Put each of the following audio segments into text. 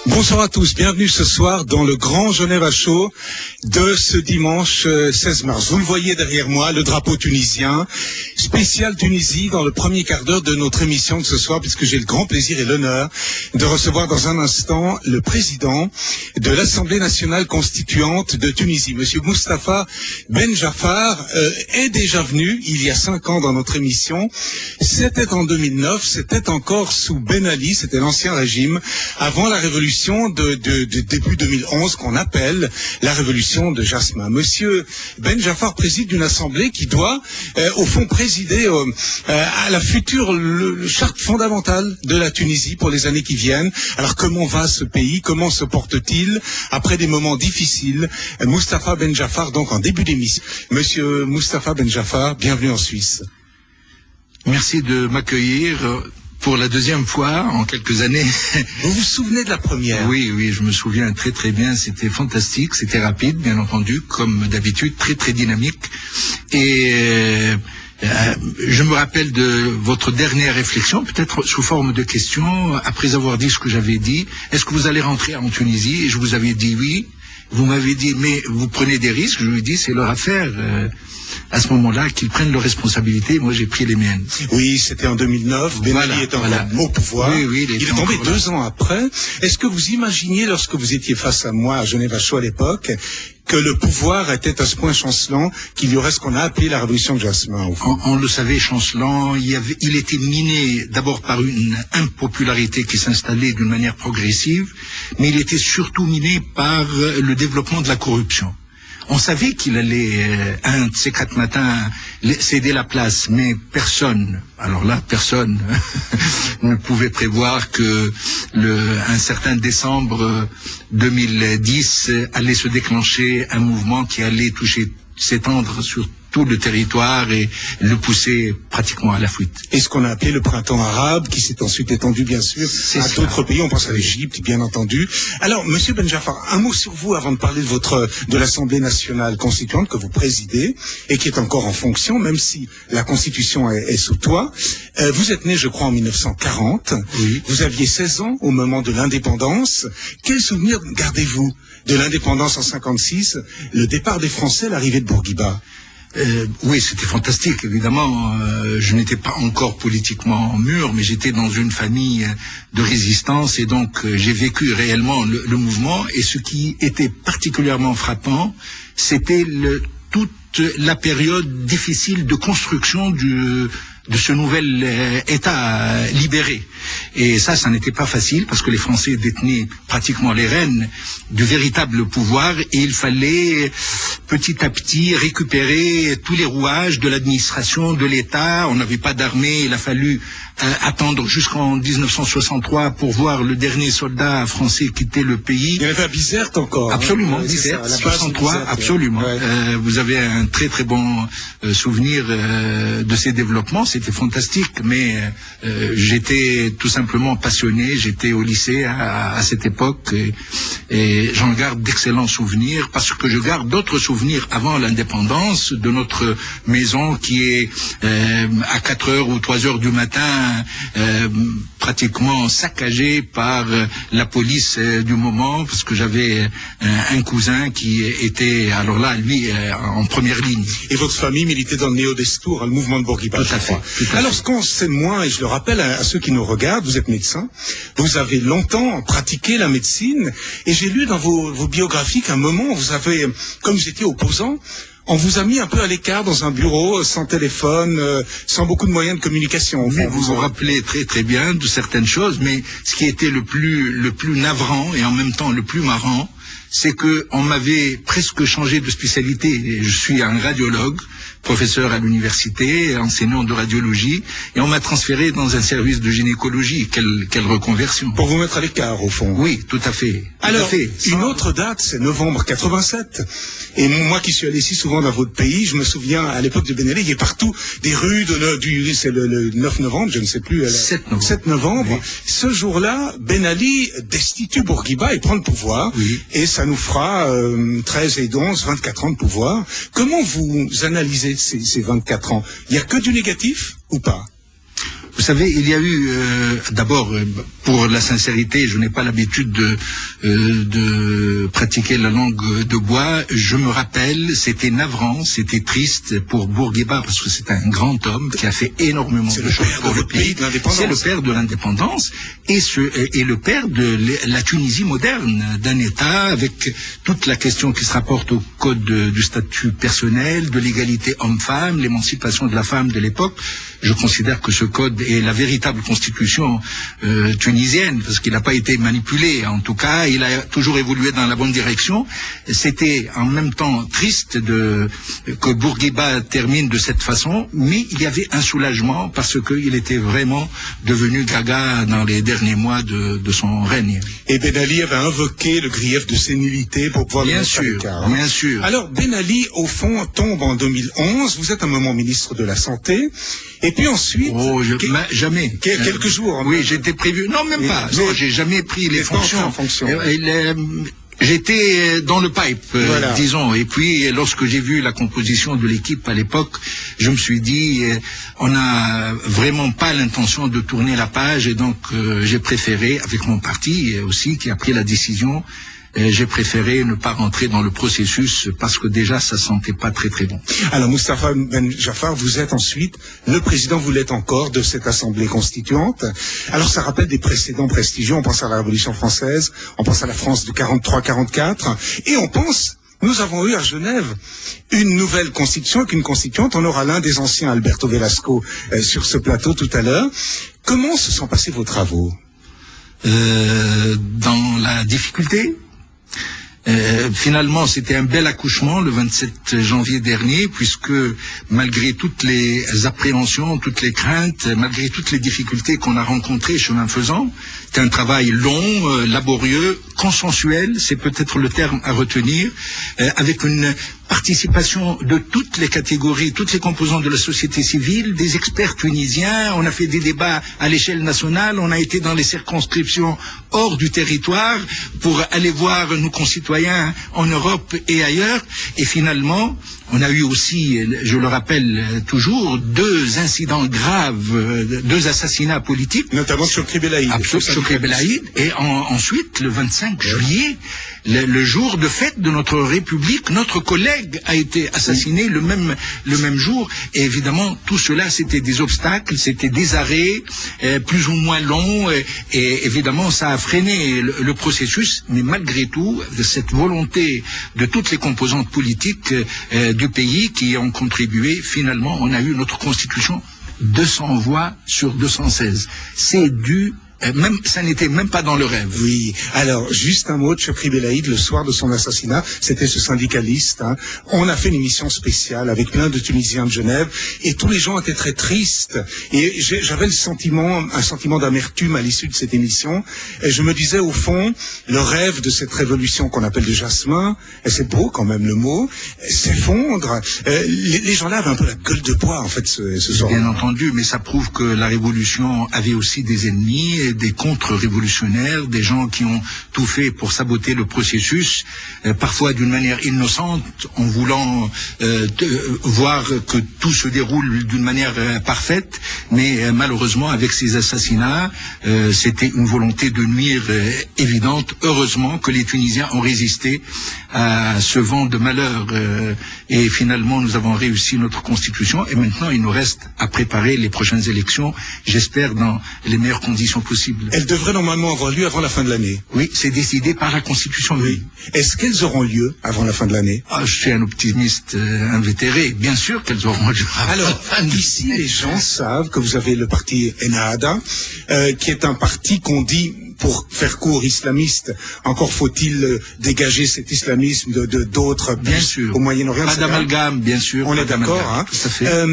Bonsoir à tous, bienvenue ce soir dans le Grand Genève Show de ce dimanche 16 mars. Vous le voyez derrière moi, le drapeau tunisien, spécial Tunisie dans le premier quart d'heure de notre émission de ce soir, puisque j'ai le grand plaisir et l'honneur de recevoir dans un instant le président de l'Assemblée nationale constituante de Tunisie, Monsieur Moustapha Benjafar, est déjà venu il y a 5 ans dans notre émission. C'était en 2009, c'était encore sous Ben Ali, c'était l'ancien régime, avant la révolution de début 2011 qu'on appelle la révolution de Jasmin. Monsieur Benjafar préside une assemblée qui doit, au fond, présider à la future charte fondamentale de la Tunisie pour les années qui viennent. Alors comment va ce pays? Comment se porte-t-il après des moments difficiles? Moustapha Benjafar, donc en début d'émission. Monsieur Moustapha Benjafar, bienvenue en Suisse. Merci de m'accueillir pour la deuxième fois en quelques années. Vous vous souvenez de la première? Oui, je me souviens très très bien. C'était fantastique, c'était rapide, bien entendu, comme d'habitude, très très dynamique. Et je me rappelle de votre dernière réflexion, peut-être sous forme de question, après avoir dit ce que j'avais dit. Est-ce que vous allez rentrer en Tunisie? Et je vous avais dit oui. Vous m'avez dit, mais vous prenez des risques. Je lui ai dit, c'est leur affaire. À ce moment-là, qu'ils prennent leurs responsabilités. Moi, j'ai pris les miennes. Oui, c'était en 2009. Ben Ali est encore au pouvoir. Oui, il est tombé 2 ans après. Est-ce que vous imaginiez, lorsque vous étiez face à moi à Genève Show à l'époque, que le pouvoir était à ce point chancelant qu'il y aurait ce qu'on a appelé la révolution de Jasmin, au fond? On le savait, chancelant. Il était miné d'abord par une impopularité qui s'installait d'une manière progressive, mais il était surtout miné par le développement de la corruption. On savait qu'il allait, un de ces 4 matins, céder la place, mais personne, alors là, personne ne pouvait prévoir que un certain décembre 2010 allait se déclencher un mouvement qui allait s'étendre sur tout le territoire et le pousser pratiquement à la fuite. Et ce qu'on a appelé le printemps arabe, qui s'est ensuite étendu, bien sûr, à d'autres pays. On pense à l'Égypte, bien entendu. Alors, Monsieur Benjafar, un mot sur vous avant de parler de l'Assemblée nationale constituante que vous présidez et qui est encore en fonction, même si la Constitution est sous toit. Vous êtes né, je crois, en 1940. Oui. Vous aviez 16 ans au moment de l'indépendance. Quel souvenir gardez-vous de l'indépendance en 56, le départ des Français, l'arrivée de Bourguiba? Oui, c'était fantastique, évidemment. Je n'étais pas encore politiquement mûr, mais j'étais dans une famille de résistance et donc j'ai vécu réellement le mouvement. Et ce qui était particulièrement frappant, c'était toute la période difficile de construction de ce nouvel État libéré. Et ça n'était pas facile parce que les Français détenaient pratiquement les rênes du véritable pouvoir et il fallait petit à petit récupérer tous les rouages de l'administration, de l'État. On n'avait pas d'armée, il a fallu attendre jusqu'en 1963 pour voir le dernier soldat français quitter le pays. Il y avait à Bizerte encore. Absolument, Bizerte, 63, Bizerte, absolument. Ouais. Vous avez un très très bon souvenir de ces développements. C'était fantastique, mais j'étais tout simplement passionné. J'étais au lycée à cette époque et j'en garde d'excellents souvenirs parce que je garde d'autres souvenirs avant l'indépendance de notre maison qui est à 4h ou 3h du matin pratiquement saccagée par la police du moment parce que j'avais un cousin qui était alors là lui en première ligne. Et votre famille militait dans le Néo-Destour, le mouvement de Bourguiba. Tout à fait. Alors ce qu'on sait moins, et je le rappelle à ceux qui nous regardent, vous êtes médecin, vous avez longtemps pratiqué la médecine et j'ai lu dans vos biographies qu'à un moment vous avez, comme vous étiez opposant, on vous a mis un peu à l'écart dans un bureau, sans téléphone, sans beaucoup de moyens de communication. Vous vous rappelez très très bien de certaines choses, mais ce qui était le plus navrant et en même temps le plus marrant, c'est que on m'avait presque changé de spécialité. Je suis un radiologue, professeur à l'université, enseignant de radiologie, et on m'a transféré dans un service de gynécologie. Quelle reconversion. Pour vous mettre à l'écart, au fond. Oui, tout à fait. Alors, une autre date, c'est novembre 87. Et moi qui suis allé si souvent dans votre pays, je me souviens, à l'époque de Ben Ali, il y a partout des rues c'est le 9 novembre, je ne sais plus. 7 novembre. Oui. Ce jour-là, Ben Ali destitue Bourguiba et prend le pouvoir. Oui. Et ça nous fera 13 et 11, 24 ans de pouvoir. Comment vous analysez ces 24 ans? Il n'y a que du négatif ou pas? Vous savez, il y a eu, d'abord, pour la sincérité, je n'ai pas l'habitude de pratiquer la langue de bois. Je me rappelle, c'était navrant, c'était triste pour Bourguiba, parce que c'est un grand homme qui a fait énormément de choses pour le pays. C'est le père de l'indépendance et le père de la Tunisie moderne, d'un État avec toute la question qui se rapporte au code du statut personnel, de l'égalité homme-femme, l'émancipation de la femme de l'époque. Je considère que ce code est la véritable constitution tunisienne, parce qu'il n'a pas été manipulé. En tout cas, il a toujours évolué dans la bonne direction. C'était en même temps triste que Bourguiba termine de cette façon, mais il y avait un soulagement parce qu'il était vraiment devenu gaga dans les derniers mois de son règne. Et Ben Ali avait invoqué le grief de sénilité pour pouvoir bien le sûr, mettre à l'écart, hein. Bien sûr. Alors Ben Ali, au fond, tombe en 2011. Vous êtes un moment ministre de la Santé. Et puis ensuite... jamais. Quelques jours. Oui, j'étais prévu. Non, même pas. Non, j'ai jamais pris les fonctions. J'étais dans le pipe, voilà. Disons. Et puis, lorsque j'ai vu la composition de l'équipe à l'époque, je me suis dit, on n'a vraiment pas l'intention de tourner la page. Et donc, j'ai préféré, avec mon parti aussi, qui a pris la décision, j'ai préféré ne pas rentrer dans le processus parce que déjà ça sentait pas très très bon. Alors Moustapha Ben Jaafar, vous êtes ensuite le président, vous l'êtes encore, de cette assemblée constituante. Alors ça rappelle des précédents prestigieux, on pense à la Révolution française, on pense à la France de 43-44 et on pense... Nous avons eu à Genève une nouvelle constitution, avec une constituante. On aura l'un des anciens, Alberto Velasco, sur ce plateau tout à l'heure. Comment se sont passés vos travaux? Dans la difficulté. Finalement, c'était un bel accouchement le 27 janvier dernier, puisque malgré toutes les appréhensions, toutes les craintes, malgré toutes les difficultés qu'on a rencontrées chemin faisant, c'est un travail long, laborieux, consensuel, c'est peut-être le terme à retenir, avec une participation de toutes les catégories, toutes les composantes de la société civile, des experts tunisiens. On a fait des débats à l'échelle nationale, on a été dans les circonscriptions hors du territoire pour aller voir nos concitoyens en Europe et ailleurs. Et finalement, on a eu aussi, je le rappelle toujours, 2 incidents graves, 2 assassinats politiques. Notamment Chokri Belaïd. Chokri Belaïd. Et ensuite, le 25 juillet, le jour de fête de notre République, notre collègue a été assassiné le même jour. Et évidemment, tout cela, c'était des obstacles, c'était des arrêts, plus ou moins longs. Et évidemment, ça a freiné le processus. Mais malgré tout, cette volonté de toutes les composantes politiques du pays qui ont contribué, finalement, on a eu notre constitution 200 voix sur 216. C'est dû... ça n'était même pas dans le rêve. Oui. Alors, juste un mot de Chokri Belaïd, le soir de son assassinat, c'était ce syndicaliste. Hein. On a fait une émission spéciale avec plein de Tunisiens de Genève, et tous les gens étaient très tristes. Et j'avais un sentiment d'amertume à l'issue de cette émission. Et je me disais, au fond, le rêve de cette révolution qu'on appelle de jasmin, et c'est beau quand même le mot, s'effondre. Les gens-là avaient un peu la gueule de bois, en fait, ce soir. Bien entendu, mais ça prouve que la révolution avait aussi des ennemis, des contre-révolutionnaires, des gens qui ont tout fait pour saboter le processus, parfois d'une manière innocente, en voulant voir que tout se déroule d'une manière parfaite, mais malheureusement avec ces assassinats, c'était une volonté de nuire évidente. Heureusement que les Tunisiens ont résisté à ce vent de malheur, et finalement nous avons réussi notre constitution, et maintenant il nous reste à préparer les prochaines élections, j'espère dans les meilleures conditions possibles. Elles devraient normalement avoir lieu avant la fin de l'année. Oui, c'est décidé par la Constitution. Oui. Est-ce qu'elles auront lieu avant la fin de l'année? Je suis un optimiste invétéré. Bien sûr qu'elles auront lieu. Alors, ici, les gens savent que vous avez le parti Ennahda, qui est un parti qu'on dit... Pour faire court, islamiste, encore faut-il dégager cet islamisme de d'autres pays au Moyen-Orient. Pas d'amalgame, bien sûr. On est d'accord, hein. Tout à fait.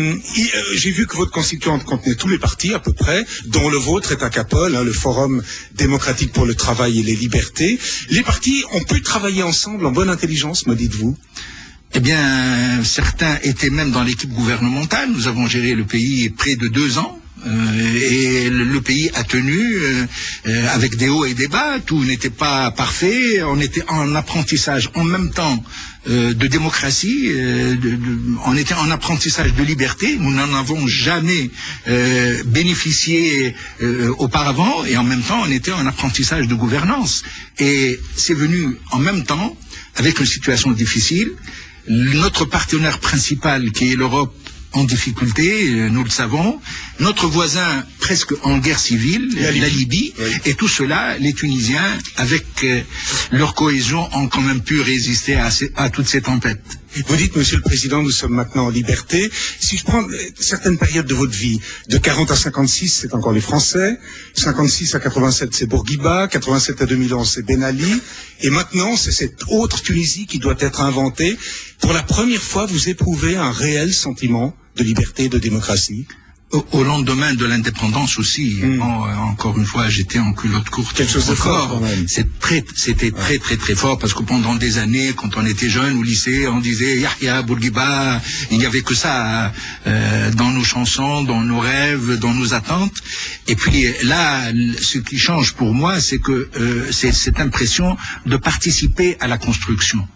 J'ai vu que votre constituante contenait tous les partis à peu près, dont le vôtre est à Capole, hein, le Forum démocratique pour le travail et les libertés. Les partis ont pu travailler ensemble en bonne intelligence, me dites-vous? Eh bien, certains étaient même dans l'équipe gouvernementale. Nous avons géré le pays près de 2 ans. et le pays a tenu avec des hauts et des bas. Tout n'était pas parfait. On était en apprentissage en même temps de démocratie, on était en apprentissage de liberté, nous n'en avons jamais bénéficié auparavant, et en même temps on était en apprentissage de gouvernance. Et c'est venu en même temps, avec une situation difficile. Notre partenaire principal, qui est l'Europe, en difficulté, nous le savons. Notre voisin presque en guerre civile, la Libye. Oui. Et tout cela, les Tunisiens, avec leur cohésion, ont quand même pu résister à toutes ces tempêtes. Vous dites, Monsieur le Président, nous sommes maintenant en liberté. Si je prends certaines périodes de votre vie, de 40 à 56, c'est encore les Français, 56 à 87, c'est Bourguiba, 87 à 2011, c'est Ben Ali, et maintenant, c'est cette autre Tunisie qui doit être inventée. Pour la première fois, vous éprouvez un réel sentiment de liberté et de démocratie? Au lendemain de l'indépendance aussi, encore une fois, j'étais en culotte courte. Quelque chose de fort, quand même. C'était très fort, parce que pendant des années, quand on était jeune au lycée, on disait Yahya, Bourguiba, il n'y avait que ça dans nos chansons, dans nos rêves, dans nos attentes. Et puis là, ce qui change pour moi, c'est que c'est cette impression de participer à la construction.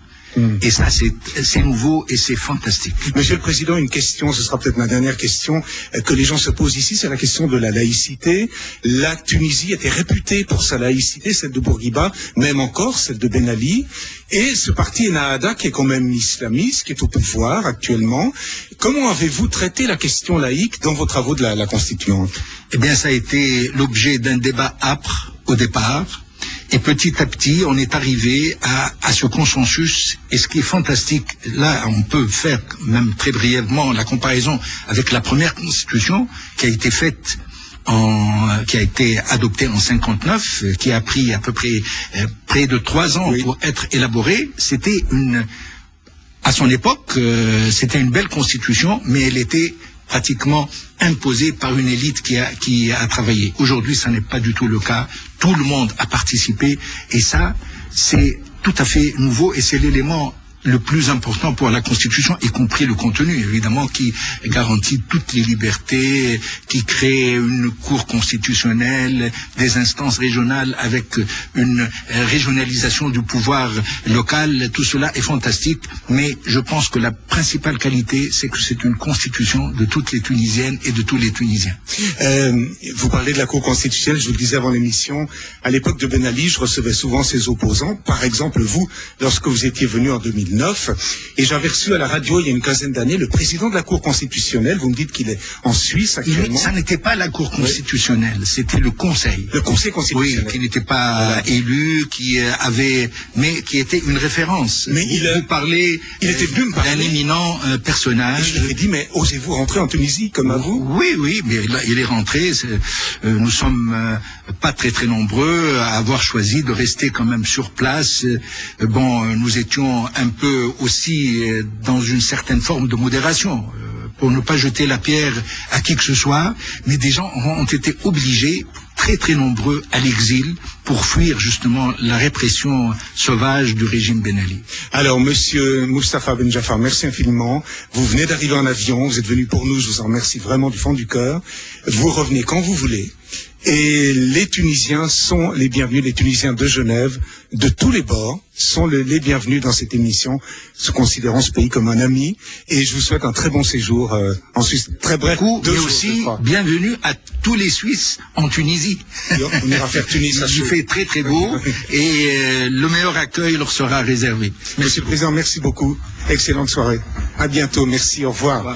Et ça, c'est nouveau et c'est fantastique. Monsieur le Président, une question, ce sera peut-être ma dernière question, que les gens se posent ici, c'est la question de la laïcité. La Tunisie était réputée pour sa laïcité, celle de Bourguiba, même encore celle de Ben Ali. Et ce parti Ennahda, qui est quand même islamiste, qui est au pouvoir actuellement. Comment avez-vous traité la question laïque dans vos travaux de la Constituante? Eh bien, ça a été l'objet d'un débat âpre au départ. Et petit à petit, on est arrivé à ce consensus. Et ce qui est fantastique, là, on peut faire même très brièvement la comparaison avec la première constitution qui a été faite qui a été adoptée en 59, qui a pris à peu près de 3 ans pour être élaborée. C'était à son époque, c'était une belle constitution, mais elle était pratiquement imposée par une élite qui a travaillé. Aujourd'hui, ça n'est pas du tout le cas. Tout le monde a participé, et ça, c'est tout à fait nouveau, et c'est l'élément le plus important pour la Constitution, y compris le contenu, évidemment, qui garantit toutes les libertés, qui crée une cour constitutionnelle, des instances régionales avec une régionalisation du pouvoir local. Tout cela est fantastique, mais je pense que la principale qualité, c'est que c'est une constitution de toutes les Tunisiennes et de tous les Tunisiens. Vous parlez de la cour constitutionnelle, je vous le disais avant l'émission, à l'époque de Ben Ali, je recevais souvent ses opposants. Par exemple, vous, lorsque vous étiez venu en 2009, et j'avais reçu à la radio il y a une quinzaine d'années le président de la Cour constitutionnelle. Vous me dites qu'il est en Suisse actuellement. Ça n'était pas la Cour constitutionnelle, c'était le Conseil. Le Conseil constitutionnel. Oui, qui n'était pas élu, mais qui était une référence. Mais vous parlez d'un éminent personnage. Et je lui ai dit, mais osez-vous rentrer en Tunisie comme à vous? Oui, mais là, il est rentré. Nous sommes pas très nombreux à avoir choisi de rester quand même sur place. Nous étions un peu aussi dans une certaine forme de modération, pour ne pas jeter la pierre à qui que ce soit, mais des gens ont été obligés, très nombreux, à l'exil pour fuir justement la répression sauvage du régime Ben Ali. Alors, Monsieur Moustapha Ben Jaafar, merci infiniment. Vous venez d'arriver en avion, vous êtes venu pour nous, je vous en remercie vraiment du fond du cœur. Vous revenez quand vous voulez. Et les Tunisiens sont les bienvenus, les Tunisiens de Genève, de tous les bords, sont les bienvenus dans cette émission, se considérant ce pays comme un ami. Et je vous souhaite un très bon séjour en Suisse, très bref. Mais aussi, bienvenue à tous les Suisses en Tunisie. On ira faire Tunis. Il fait très beau, et le meilleur accueil leur sera réservé. Monsieur le Président, merci beaucoup. Excellente soirée. À bientôt. Merci. Au revoir.